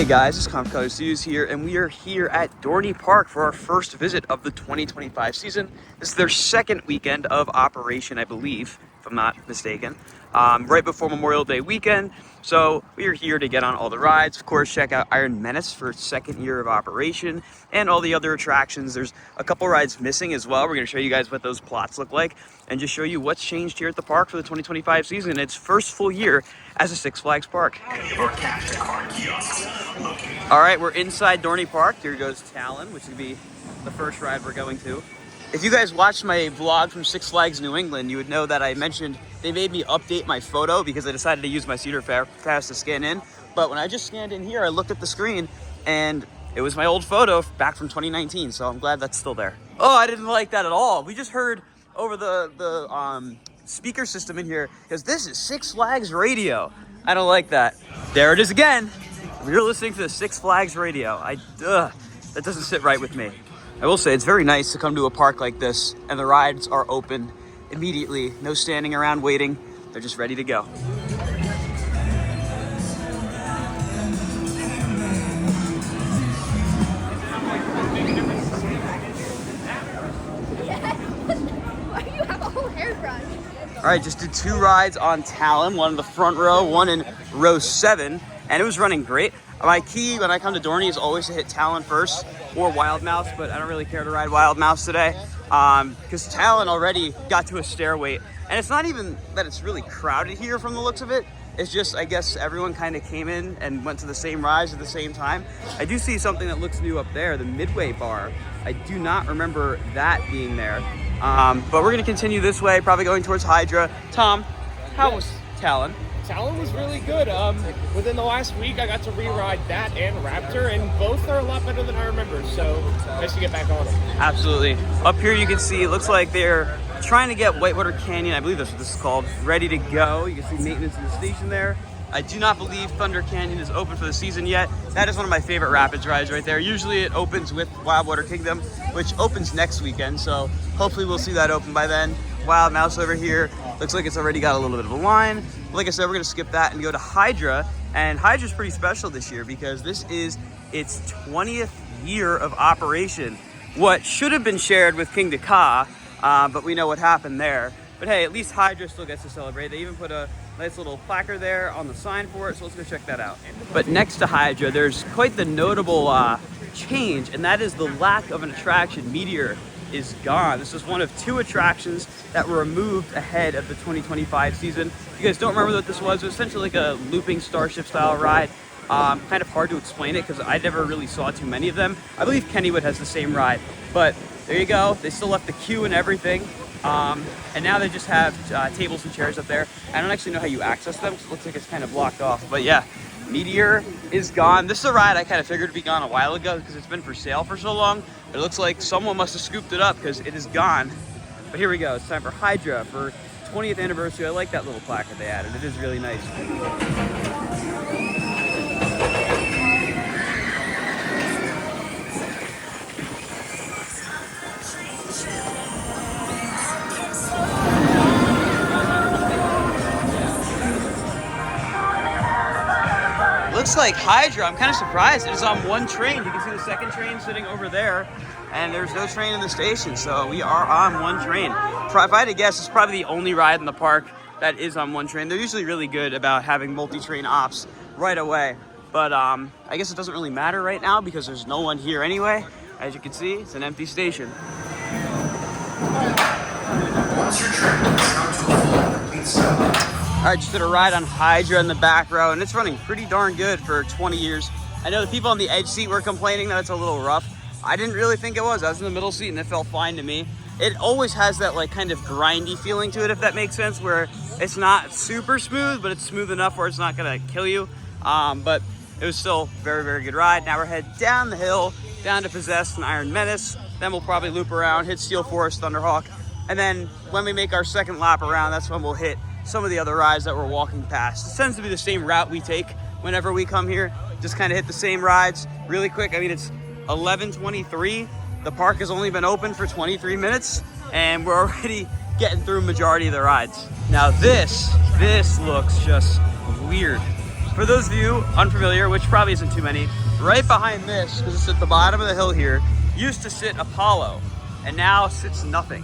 Hey guys, it's Color Studios here, and we are here at Dorney Park for our first visit of the 2025 season. This is their second weekend of operation, I believe, if I'm not mistaken, right before Memorial Day weekend. So we are here to get on all the rides. Of course, check out Iron Menace for its second year of operation and all the other attractions. There's a couple rides missing as well. We're going to show you guys what those plots look like and just show you what's changed here at the park for the 2025 season. Its first full year as a Six Flags park. All right, we're inside Dorney Park. Here goes Talon, which would be the first ride we're going to. If you guys watched my vlog from Six Flags New England, you would know that I mentioned they made me update my photo because I decided to use my Cedar Pass to scan in. But when I just scanned in here, I looked at the screen and it was my old photo back from 2019. So I'm glad that's still there. Oh, I didn't like that at all. We just heard over the speaker system in here because this is Six Flags radio. I don't like that. There it is again. You're listening to the Six Flags radio. That doesn't sit right with me. I will say it's very nice to come to a park like this and the rides are open immediately. No standing around waiting. They're just ready to go. All right, just did two rides on Talon, one in the front row, one in row 7, and it was running great. My key when I come to Dorney is always to hit Talon first or Wild Mouse, but I don't really care to ride Wild Mouse today because Talon already got to a stairway, and it's not even that it's really crowded here from the looks of it. It's just, I guess, everyone kind of came in and went to the same rides at the same time. I do see something that looks new up there, the Midway bar. I do not remember that being there. But we're going to continue this way, probably going towards Hydra. Tom, how was Talon? Talon was really good. Within the last week, I got to re-ride that and Raptor, and both are a lot better than I remember, so nice to get back on them. Absolutely. Up here you can see, it looks like they're trying to get Whitewater Canyon, I believe that's what this is called, ready to go. You can see maintenance in the station there. I do not believe Thunder Canyon is open for the season yet. That is one of my favorite Rapids rides right there. Usually it opens with Wildwater Kingdom, which opens next weekend, so hopefully we'll see that open by then. Wild Mouse over here, looks like it's already got a little bit of a line. Like I said, we're gonna skip that and go to Hydra, and Hydra's pretty special this year because this is its 20th year of operation. What should have been shared with King Ka, but we know what happened there. But hey, at least Hydra still gets to celebrate. They even put a nice little placard there on the sign for it, so let's go check that out. But next to Hydra, there's quite the notable change, and that is the lack of an attraction. Meteor is gone. This is one of 2 attractions that were removed ahead of the 2025 season. If you guys don't remember what this was, it was essentially like a looping Starship style ride. Kind of hard to explain it because I never really saw too many of them. I believe Kennywood has the same ride, but there you go. They still left the queue and everything. And now they just have tables and chairs up there. I don't actually know how you access them because it looks like it's kind of blocked off. But yeah, Meteor is gone. This is a ride I kind of figured to be gone a while ago because it's been for sale for so long. But it looks like someone must have scooped it up because it is gone. But here we go. It's time for Hydra for 20th anniversary. I like that little placard they added. It is really nice. Looks like Hydra, I'm kind of surprised, it is on one train. You can see the second train sitting over there, and there's no train in the station, so we are on one train. If I had to guess, it's probably the only ride in the park that is on one train. They're usually really good about having multi-train ops right away, but I guess it doesn't really matter right now because there's no one here anyway. As you can see, it's an empty station. Once your trip is come to a full complete stop. All right, just did a ride on Hydra in the back row, and it's running pretty darn good for 20 years. I know the people on the edge seat were complaining that it's a little rough. I didn't really think it was. I was in the middle seat, and it felt fine to me. It always has that like kind of grindy feeling to it, if that makes sense, where it's not super smooth, but it's smooth enough where it's not gonna kill you. But it was still a very, very good ride. Now we're headed down the hill, down to Possessed and Iron Menace. Then we'll probably loop around, hit Steel Forest, Thunderhawk. And then when we make our second lap around, that's when we'll hit some of the other rides that we're walking past. It tends to be the same route we take whenever we come here. Just kind of hit the same rides really quick. I mean, it's 11:23. The park has only been open for 23 minutes, and we're already getting through majority of the rides. Now this looks just weird. For those of you unfamiliar, which probably isn't too many, right behind this, because it's at the bottom of the hill here, used to sit Apollo, and now sits nothing.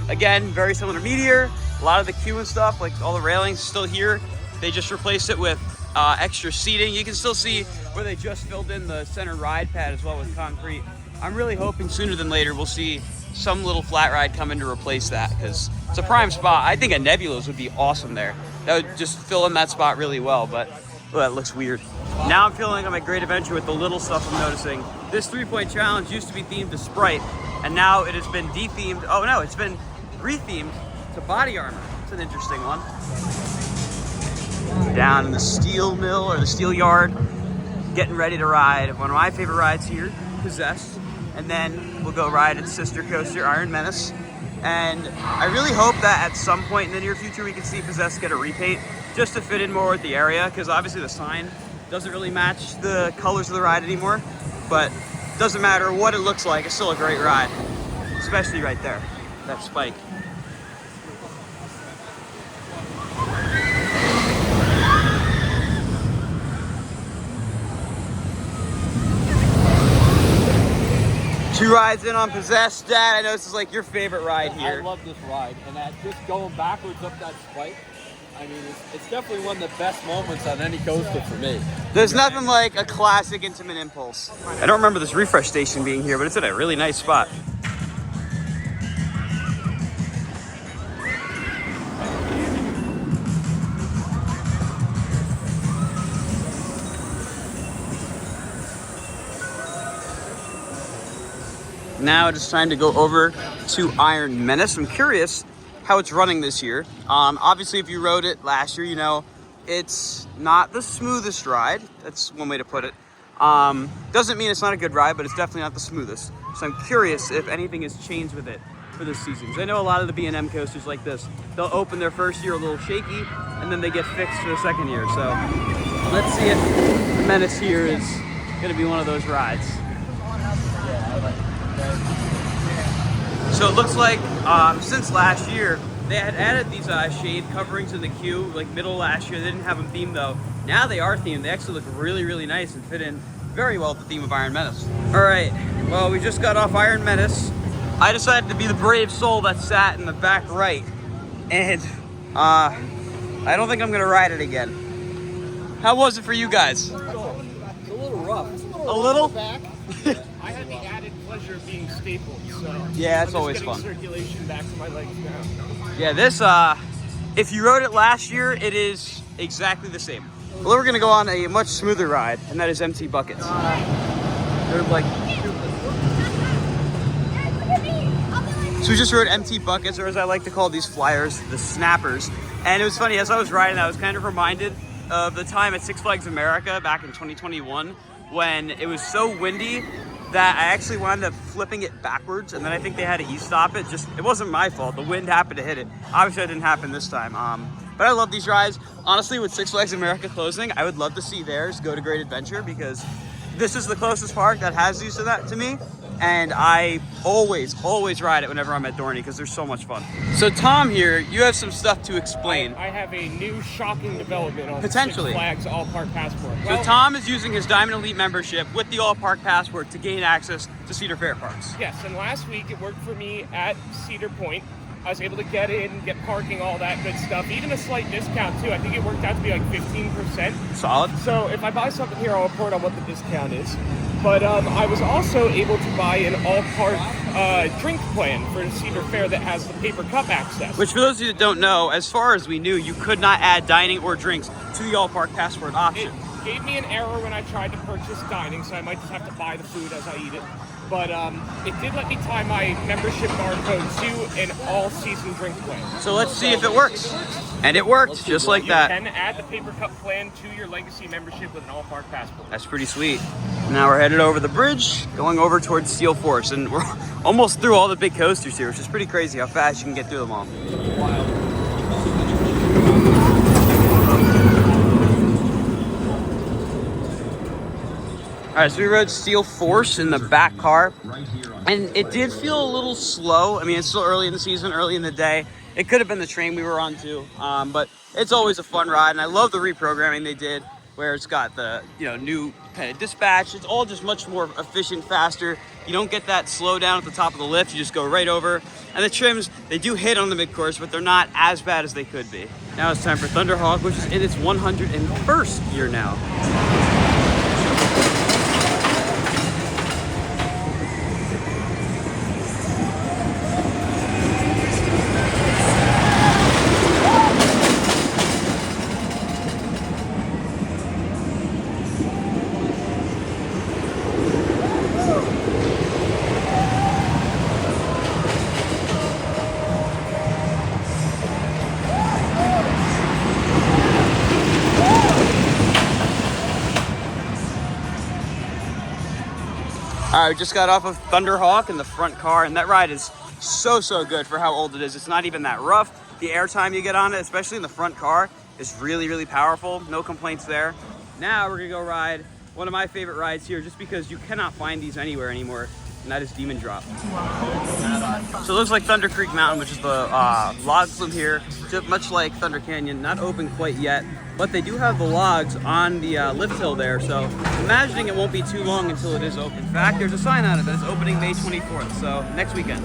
Again, very similar to Meteor. A lot of the queue and stuff, like all the railings, still here. They just replaced it with extra seating. You can still see where they just filled in the center ride pad as well with concrete. I'm really hoping sooner than later we'll see some little flat ride come in to replace that, because it's a prime spot. I think a Nebulas would be awesome there. That would just fill in that spot really well, but oh, that looks weird. Now I'm feeling like I'm at Great Adventure with the little stuff I'm noticing. This 3-point challenge used to be themed to Sprite, and now it has been de-themed. Oh no, it's been re-themed to body armor. It's an interesting one. Down in the steel mill or the steel yard, getting ready to ride one of my favorite rides here, Possessed, and then we'll go ride its sister coaster, Iron Menace. And I really hope that at some point in the near future we can see Possessed get a repaint just to fit in more with the area, because obviously the sign doesn't really match the colors of the ride anymore, but doesn't matter what it looks like, it's still a great ride, especially right there, that spike. Two rides in on Possessed. Dad, I know this is like your favorite ride here. I love this ride, and that just going backwards up that spike, I mean, it's definitely one of the best moments on any coaster for me. There's nothing like a classic Intimate Impulse. I don't remember this refresh station being here, but it's at a really nice spot. Now it's time to go over to Iron Menace. I'm curious how it's running this year. Obviously, if you rode it last year, you know it's not the smoothest ride. That's one way to put it. Doesn't mean it's not a good ride, but it's definitely not the smoothest. So I'm curious if anything has changed with it for this season. Because I know a lot of the B&M coasters like this, they'll open their first year a little shaky, and then they get fixed for the second year. So let's see if the Menace here is gonna be one of those rides. So it looks like since last year, they had added these shade coverings in the queue, like middle last year. They didn't have them themed though. Now they are themed. They actually look really, really nice and fit in very well with the theme of Iron Menace. All right, well, we just got off Iron Menace. I decided to be the brave soul that sat in the back right. And I don't think I'm gonna ride it again. How was it for you guys? It's a little rough. A little? I had the added pleasure of being stapled, so Yeah, it's I'm always just fun. getting circulation back to my legs now. Yeah, this, if you rode it last year, it is exactly the same. Well, we're gonna go on a much smoother ride, and that is empty buckets. They're like... So we just rode empty buckets, or as I like to call these flyers, the snappers. And it was funny, as I was riding, I was kind of reminded of the time at Six Flags America back in 2021, when it was so windy that I actually wound up flipping it backwards, and then I think they had to e-stop it. It wasn't my fault. The wind happened to hit it. Obviously, that didn't happen this time. But I love these rides. Honestly, with Six Flags America closing, I would love to see theirs go to Great Adventure, because this is the closest park that has used to that to me. And I always ride it whenever I'm at Dorney, because they're so much fun. So Tom here, you have some stuff to explain. I have a new shocking development on Potentially. Six Flags All Park Passport. So Tom is using his Diamond Elite membership with the All Park Passport to gain access to Cedar Fair parks. Yes, and last week it worked for me at Cedar Point. I was able to get in, get parking, all that good stuff. Even a slight discount too. I think it worked out to be like 15%. Solid. So if I buy something here, I'll report on what the discount is. But I was also able to buy an all-park drink plan for Cedar Fair that has the paper cup access. Which, for those of you that don't know, as far as we knew, you could not add dining or drinks to the All Park Passport option. It gave me an error when I tried to purchase dining, so I might just have to buy the food as I eat it. But it did let me tie my membership barcode to an all-season drink plan. So let's see if it works. And it worked, just like that. You can add the paper cup plan to your legacy membership with an all-park passport. That's pretty sweet. Now we're headed over the bridge, going over towards Steel Force, and we're almost through all the big coasters here, which is pretty crazy how fast you can get through them all. Wild. All right, so we rode Steel Force in the back car, and it did feel a little slow. I mean, it's still early in the season, early in the day, It could have been the train we were on too, but it's always a fun ride, and I love the reprogramming they did, where it's got the new kind of dispatch. It's all just much more efficient, faster. You don't get that slow down at the top of the lift. You just go right over. And the trims, they do hit on the mid-course, but they're not as bad as they could be. Now it's time for Thunderhawk, which is in its 101st year now. All right, we just got off of Thunderhawk in the front car, and that ride is so good for how old it is. It's not even that rough. The airtime you get on it, especially in the front car, is really powerful. No complaints there. Now we're gonna go ride one of my favorite rides here, just because you cannot find these anywhere anymore, and that is Demon Drop. So it looks like Thunder Creek Mountain, which is the log flume here, just much like Thunder Canyon, not open quite yet, but they do have the logs on the lift hill there, so imagining it won't be too long until it is open. In fact, there's a sign on it that it's opening May 24th, so next weekend.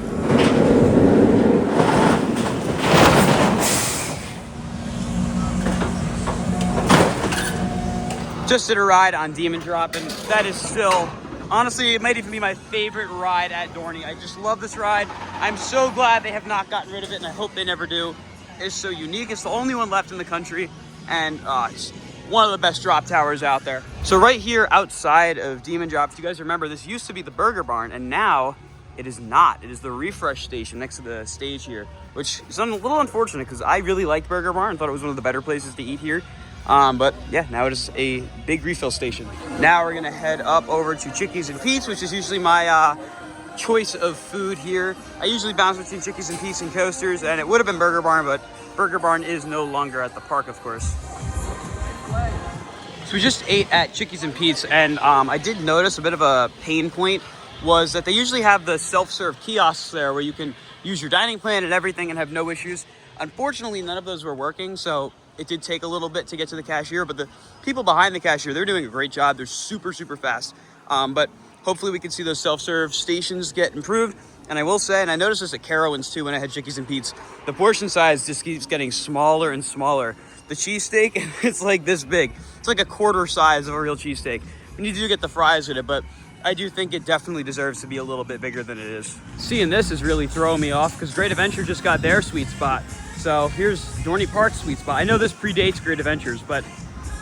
Just did a ride on Demon Drop, and that is still, honestly, it might even be my favorite ride at Dorney. I just love this ride. I'm so glad they have not gotten rid of it, and I hope they never do. It's so unique. It's the only one left in the country, and it's one of the best drop towers out there. So right here outside of Demon Drop, if you guys remember, this used to be the Burger Barn, and now it is not. It is the refresh station next to the stage here, which is a little unfortunate because I really liked Burger Barn and thought it was one of the better places to eat here. But yeah, now it is a big refill station. Now we're gonna head up over to Chickies and Pete's, which is usually my choice of food here. I usually bounce between Chickies and Pete's and Coasters, and it would have been Burger Barn, but Burger Barn is no longer at the park, of course. So we just ate at Chickies and Pete's, and I did notice a bit of a pain point was that they usually have the self-serve kiosks there where you can use your dining plan and everything and have no issues. Unfortunately, none of those were working, so it did take a little bit to get to the cashier, but the people behind the cashier, they're doing a great job. They're super fast. But hopefully we can see those self-serve stations get improved. And I will say, and I noticed this at Carowinds too when I had Chickies and Pete's, the portion size just keeps getting smaller and smaller. The cheesesteak, it's like this big. It's like a quarter size of a real cheesesteak. And you do get the fries with it, but I do think it definitely deserves to be a little bit bigger than it is. Seeing this is really throwing me off because Great Adventure just got their sweet spot. So here's Dorney Park's sweet spot. I know this predates Great Adventures, but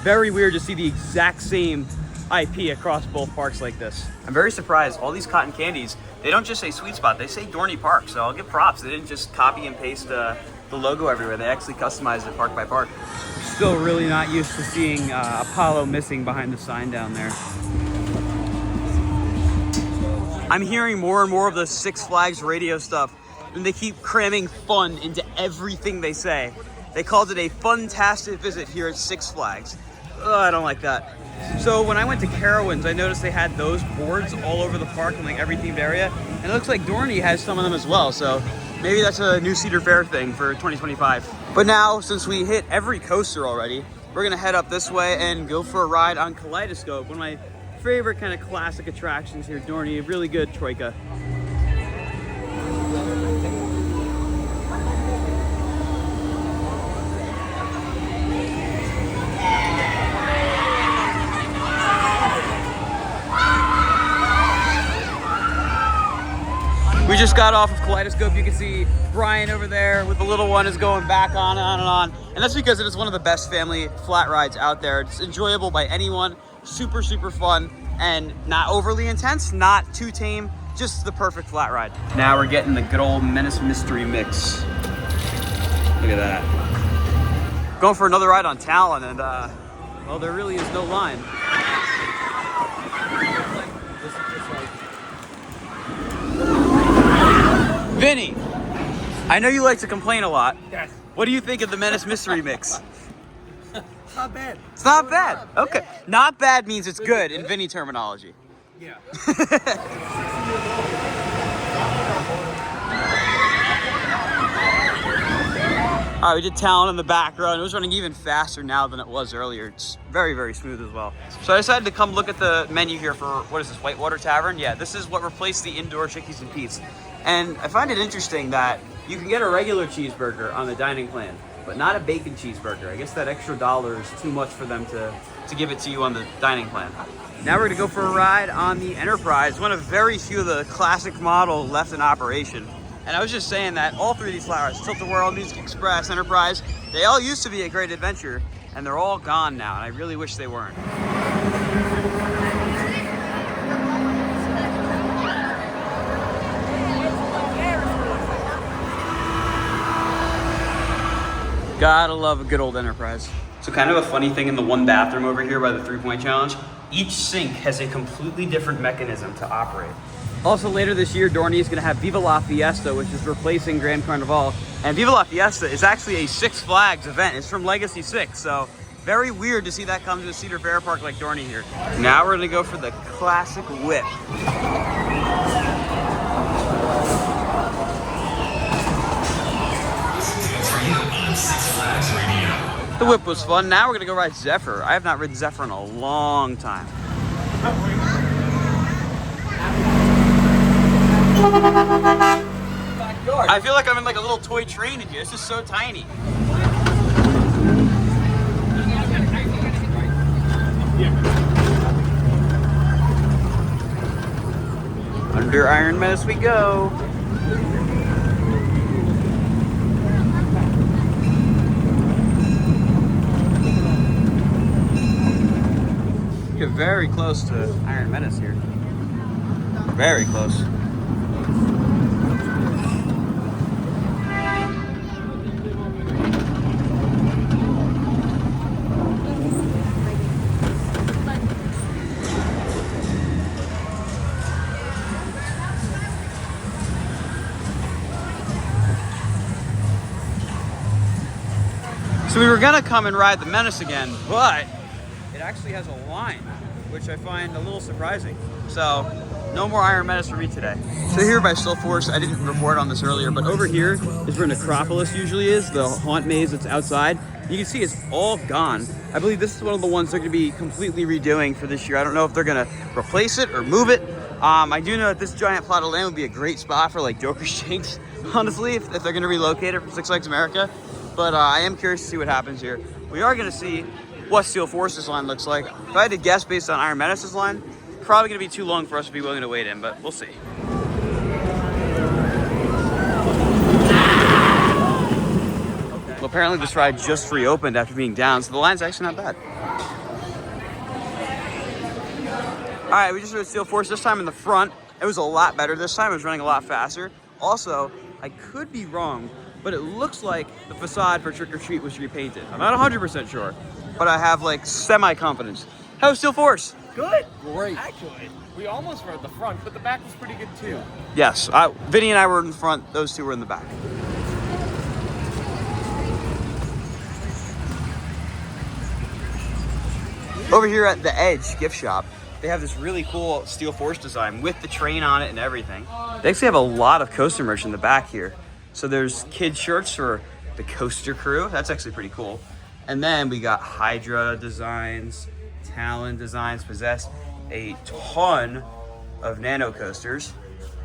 very weird to see the exact same IP across both parks like this. I'm very surprised. All these cotton candies, they don't just say sweet spot, they say Dorney Park. So I'll give props. They didn't just copy and paste the logo everywhere. They actually customized it park by park. Still really not used to seeing Apollo missing behind the sign down there. I'm hearing more and more of the Six Flags radio stuff, and they keep cramming fun into everything they say. They called it a fun-tastic visit here at Six Flags. Ugh, I don't like that. So when I went to Carowinds, I noticed they had those boards all over the park in like every themed area, and it looks like Dorney has some of them as well. So maybe that's a new Cedar Fair thing for 2025. But now, since we hit every coaster already, we're gonna head up this way and go for a ride on Kaleidoscope, one of my favorite kind of classic attractions here at Dorney. A really good troika. We just got off of Kaleidoscope. You can see Brian over there with the little one is going back on and on and on. And that's because it is one of the best family flat rides out there. It's enjoyable by anyone, super fun, and not overly intense, not too tame, just the perfect flat ride. Now we're getting the good old Menace Mystery Mix. Look at that. Going for another ride on Talon, and well, there really is no line. Vinny, I know you like to complain a lot. Yes. What do you think of the Menace Mystery Mix? It's not bad. It's not bad. Okay. Not bad means it's good in Vinny terminology. Yeah. All right, we did Talon in the back row, and it was running even faster now than it was earlier. It's very, very smooth as well. So I decided to come look at the menu here for, what is this, Whitewater Tavern? Yeah, this is what replaced the indoor Chickies and Pete's. And I find it interesting that you can get a regular cheeseburger on the dining plan, but not a bacon cheeseburger. I guess that extra $1 is too much for them to give it to you on the dining plan. Now we're gonna go for a ride on the Enterprise, one of very few of the classic model left in operation. And I was just saying that all three of these flowers, Tilt-A-Whirl, Music Express, Enterprise, they all used to be a great adventure, and they're all gone now, and I really wish they weren't. Gotta love a good old Enterprise. So kind of a funny thing in the one bathroom over here by the 3-point challenge, each sink has a completely different mechanism to operate. Also later this year, Dorney is gonna have Viva La Fiesta, which is replacing Grand Carnival. And Viva La Fiesta is actually a Six Flags event. It's from Legacy 6, so very weird to see that come to a Cedar Fair park like Dorney here. Now we're gonna go for the classic whip. The whip was fun. Now we're gonna go ride Zephyr. I have not ridden Zephyr in a long time. I feel like I'm in like a little toy train in here. This is so tiny. Under Iron Menace we go. You're very close to Iron Menace here. Very close. So we were gonna come and ride the Menace again, but it actually has a line, which I find a little surprising. So no more Iron Menace for me today. So here by Still Force, I didn't report on this earlier, but over here is where Necropolis usually is, the haunt maze that's outside. You can see it's all gone. I believe this is one of the ones they're gonna be completely redoing for this year. I don't know if they're gonna replace it or move it. I do know that this giant plot of land would be a great spot for like Joker's Shanks, honestly, if they're gonna relocate it from Six Flags America. But I am curious to see what happens here. We are gonna see what Steel Force's line looks like. If I had to guess based on Iron Menace's line, probably gonna be too long for us to be willing to wait in, but we'll see. Well, apparently this ride just reopened after being down, so the line's actually not bad. All right, we just rode Steel Force, this time in the front. It was a lot better this time, it was running a lot faster. Also, I could be wrong, but it looks like the facade for Trick or Treat was repainted. I'm not 100% sure, but I have like semi-confidence. How was Steel Force? Good. Great. Actually, we almost were at the front, but the back was pretty good too. Yes, Vinny and I were in front, those two were in the back. Over here at the Edge gift shop, they have this really cool Steel Force design with the train on it and everything. They actually have a lot of coaster merch in the back here. So there's kid shirts for the coaster crew. That's actually pretty cool. And then we got Hydra designs, Talon designs, possess a ton of nano coasters.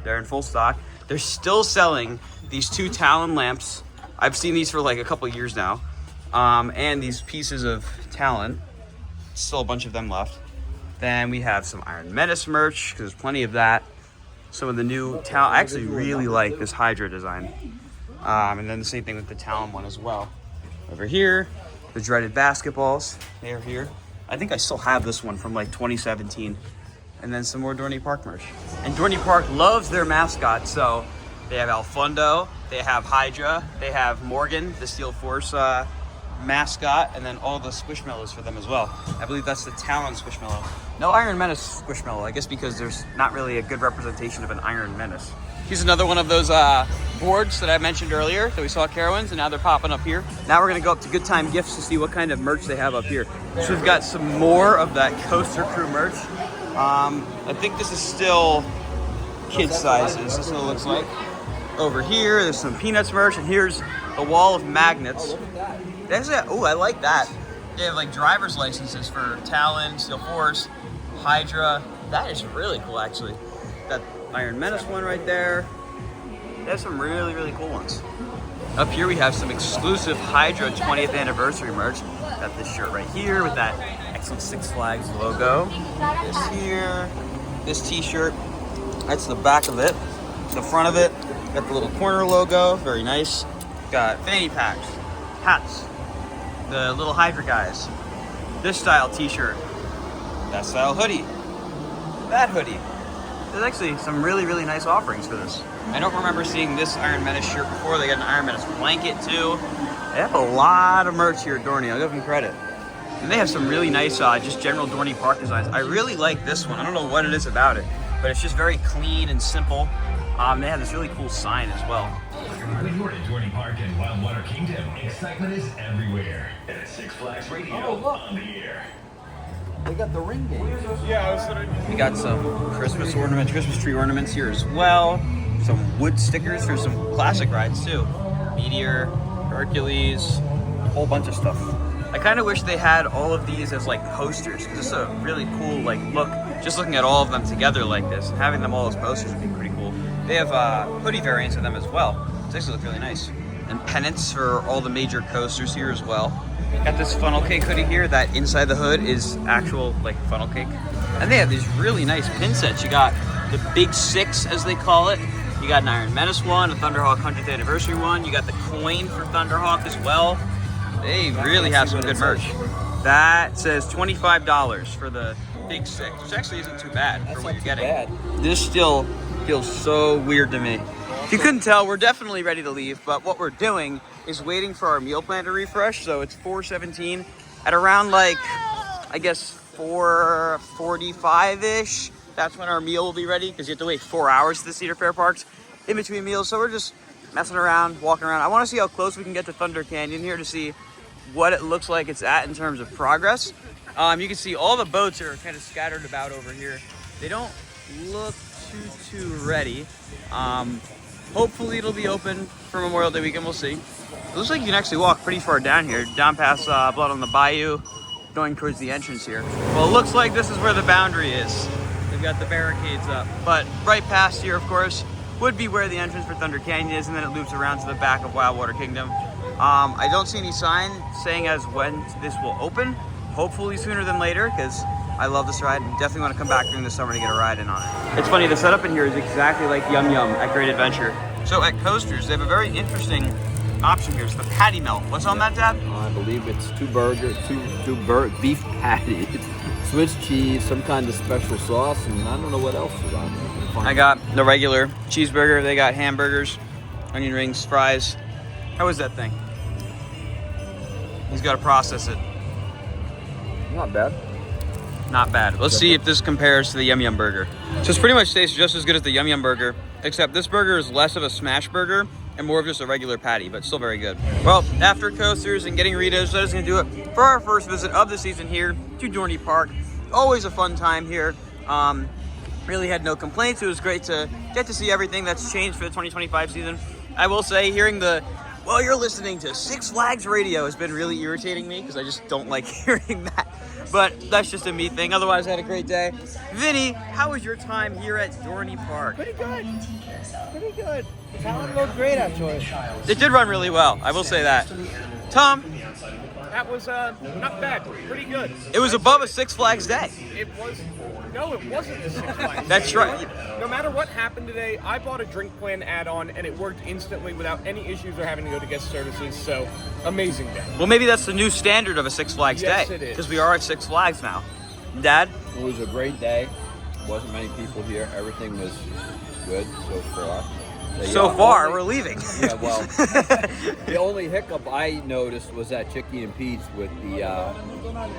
They're in full stock. They're still selling these 2 Talon lamps. I've seen these for like a couple years now. And these pieces of Talon. Still a bunch of them left. Then we have some Iron Menace merch, because there's plenty of that. Some of the new Talon, I actually really like this Hydra design. And then the same thing with the Talon one as well. Over here, the dreaded basketballs, they are here. I think I still have this one from like 2017. And then some more Dorney Park merch. And Dorney Park loves their mascot, so they have Alfundo, they have Hydra, they have Morgan, the Steel Force mascot, and then all the Squishmallows for them as well. I believe that's the Talon Squishmallow. No Iron Menace Squishmallow, I guess because there's not really a good representation of an Iron Menace. Here's another one of those boards that I mentioned earlier that we saw at Carowinds, and now they're popping up here. Now we're gonna go up to Good Time Gifts to see what kind of merch they have up here. So we've got some more of that Coaster Crew merch. I think this is still kid sizes, this is what it looks like. Over here, there's some Peanuts merch, and here's a wall of magnets. Look at that. That's it. Oh, I like that. They have like driver's licenses for Talon, Steel Force, Hydra. That is really cool, actually. That Iron Menace one right there. There's some really, really cool ones. Up here we have some exclusive Hydra 20th anniversary merch. Got this shirt right here with that excellent Six Flags logo. This here, this t-shirt. That's the back of it. The front of it, got the little corner logo, very nice. Got fanny packs, hats, the little Hydra guys. This style t-shirt, that style hoodie, that hoodie. There's actually some really, really nice offerings for this. I don't remember seeing this Iron Menace shirt before. They got an Iron Menace blanket too. They have a lot of merch here at Dorney, I'll give them credit. And they have some really nice, just general Dorney Park designs. I really like this one. I don't know what it is about it, but it's just very clean and simple. They have this really cool sign as well. When you're at Dorney Park and Wildwater Kingdom, excitement is everywhere. And at Six Flags Radio on the air. They got the ring game. Yeah, I was literally. We got some Christmas ornaments, Christmas tree ornaments here as well. Some wood stickers for some classic rides too. Meteor, Hercules, a whole bunch of stuff. I kind of wish they had all of these as like posters, because it's a really cool like look. Just looking at all of them together like this, having them all as posters would be pretty cool. They have hoodie variants of them as well. They actually look really nice. And pennants for all the major coasters here as well. Got this funnel cake hoodie here that inside the hood is actual like funnel cake. And they have these really nice pin sets. You got the Big Six, as they call it. You got an Iron Menace one, a Thunderhawk 100th anniversary one. You got the coin for Thunderhawk as well. They really have some good merch. That says $25 for the Big Six, which actually isn't too bad for what you're getting. This still feels so weird to me. If you couldn't tell, we're definitely ready to leave, but what we're doing is waiting for our meal plan to refresh. So it's 4:17. At around like, I guess 4:45-ish, that's when our meal will be ready, because you have to wait 4 hours to the Cedar Fair parks in between meals. So we're just messing around, walking around. I want to see how close we can get to Thunder Canyon here to see what it looks like it's at in terms of progress. You can see all the boats are kind of scattered about over here. They don't look too ready. Hopefully it'll be open for Memorial Day weekend, we'll see. It looks like you can actually walk pretty far down here, down past Blood on the Bayou, going towards the entrance here. Well, it looks like this is where the boundary is. They've got the barricades up, but right past here, of course, would be where the entrance for Thunder Canyon is, and then it loops around to the back of Wildwater Kingdom. I don't see any sign saying as when this will open. Hopefully sooner than later, because I love this ride and definitely want to come back during the summer to get a ride in on it. It's funny, the setup in here is exactly like Yum Yum at Great Adventure. So at Coasters, they have a very interesting option here. It's the patty melt. What's on that, Dad? I believe it's two beef patties, Swiss cheese, some kind of special sauce, and I don't know what else is on there. I got the regular cheeseburger. They got hamburgers, onion rings, fries. How is that thing? He's got to process it. Not bad. Not bad. Let's see if this compares to the Yum Yum burger. So it's pretty much tastes just as good as the Yum Yum burger, except this burger is less of a smash burger and more of just a regular patty, but still very good. Well, after Coasters and getting Ritos, that is going to do it for our first visit of the season here to Dorney Park. Always a fun time here. Really had no complaints. It was great to get to see everything that's changed for the 2025 season. I will say, hearing the, well, you're listening to Six Flags Radio has been really irritating me, because I just don't like hearing that. But that's just a me thing. Otherwise, I had a great day. Vinny, how was your time here at Dorney Park? Pretty good. Pretty good. Talon looked great, actually. It did run really well. I will say that. Tom? That was not bad. Pretty good. It was above a Six Flags day. It was. No, it wasn't the Six Flags. That's right. No matter what happened today, I bought a drink plan add-on, and it worked instantly without any issues or having to go to guest services. So, amazing day. Well, maybe that's the new standard of a Six Flags Yes, day. it is. Because we are at Six Flags now. Dad? It was a great day. Wasn't many people here. Everything was good so far. So far, we're leaving. Yeah, well, the only hiccup I noticed was that Chicky and Pete's with the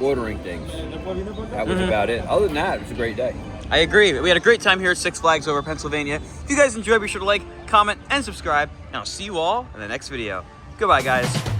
ordering things. That was about it. Other than that, it was a great day. I agree. We had a great time here at Six Flags over Pennsylvania. If you guys enjoyed, be sure to like, comment, and subscribe. And I'll see you all in the next video. Goodbye, guys.